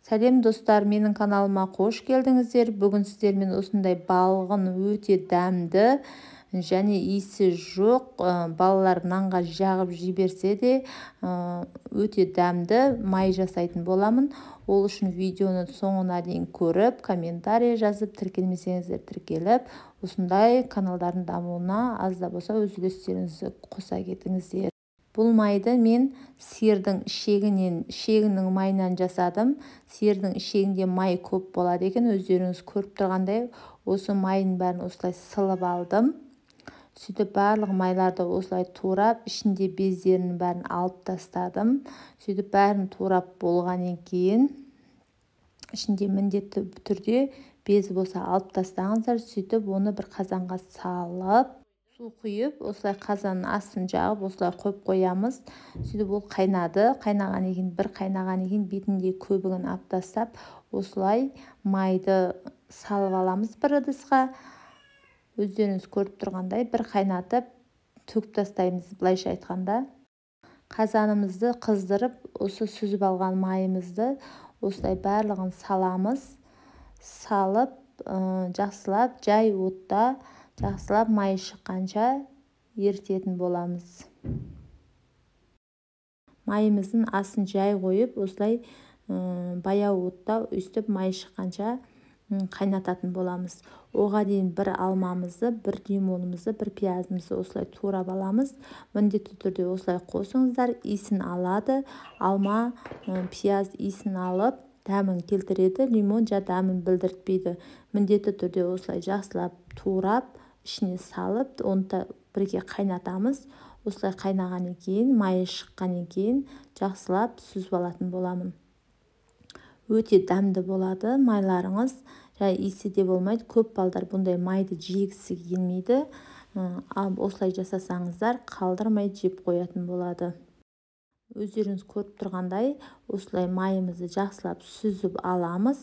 Сәлем достар, менің каналыма қош келдіңіздер. Бүгін сіздермен осындай балғын өте дәмді және иісі жоқ, балалар нанға жағып жіберсе де өте дәмді май жасайтын боламын. Ол үшін видеоны соңына дейін көріп, комментарий жазып, тіркелмесеңіздер тіркеліп, осындай каналдардың дамуына аз да болса өз үлестеріңізді қоса кетіңіздер. Бұл майды мен сиырдың ішегінің майынан жасадым. Сиырдың ішегінде май көп болады екен. Өздеріңіз көріп тұрғандай, осы майын бәрін осылай сылып алдым. Сөйтіп барлық майларды осылай турап, ішінде бездерінің бәрін алып тастадым. Сөйтіп бәрін турап болғаннан кейін, ішінде міндетті түрде без болса алып тастаңыздар. Сөйтіп оны бір қазанға салып, су құйып, осылай қазанның астын жағып, осылай қойып қоямыз. Сөйтіп ол қайнады. Бір қайнаған кейін бетінде көбігін алып тастап, осылай майды салып аламыз бір ыдысқа. Өздеріңіз көріп тұрғандай бір қайнатып, төгіп тастаймыз, былайша айтқанда. Қазанымызды қыздырып, осы сүзіп алған майымызды осылай барлығын саламыз. Салып, жақсылап, жай отта жақсылап май шыққанша ерітетін боламыз. Майымыздың астын жай қойып, осылай баяу отта өстіп май шыққанша қайнататын боламыз. Оға дейін бір алмамызды, бір лимонымызды, бір пиязымызды осылай турап аламыз. Міндетті түрде осылай қосыңыздар, иісін алады. Алма, пияз иісін алып, дәмін келтіреді. Лимон дәмін білдіртпейді. Міндетті түрде осылай жақсылап турап, ішіне салып, оны бірге қайнатамыз. Осылай қайнағаннан кейін, майы шыққаннан кейін жақсылап сүзіп алатын боламын. Өте дәмді болады майларыңыз. Иісі де болмайды. Көп балдар бұндай майды жегісі келмейді. Осылай жасасаңыздар, қалдырмай жеп қоятын болады. Өздеріңіз көріп тұрғандай, осылай майымызды жақсылап сүзіп аламыз.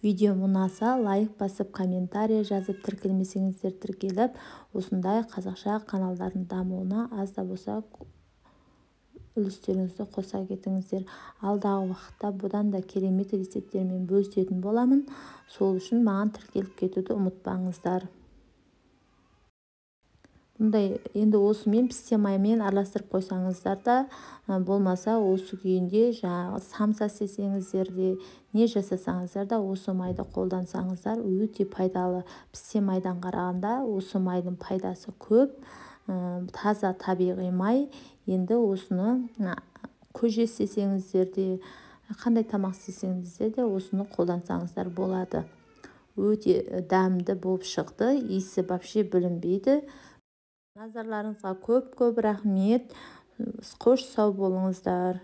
Видео ұнаса, лайк басып, комментарий жазып, тіркелмесеңіздер тіркеліп, осындай қазақша каналдардың дамуына аз да болса үлестеріңізді қоса кетіңіздер. Алдағы уақытта бұдан да керемет рецепттермен бөлісетін боламын. Сол үшін маған тіркеліп кетуді ұмытпаңыздар. Бұндай енді осымен пісте маймен араластырып қойсаңыздар да, болмаса осы күйінде самса істесеңіздер де, не жасасаңыздар да осы майды қолдансаңыздар өте пайдалы. Пісте майдан қарағанда осы майдың пайдасы көп. Таза табиғи май. Енді осыны көже істесеңіздер де, қандай тамақ істесеңіздер де осыны қолдансаңыздар болады. Өте дәмді болып шықты, иісі вообще білінбейді. Назарларыңызға көп рахмет. Қош сау болыңыздар.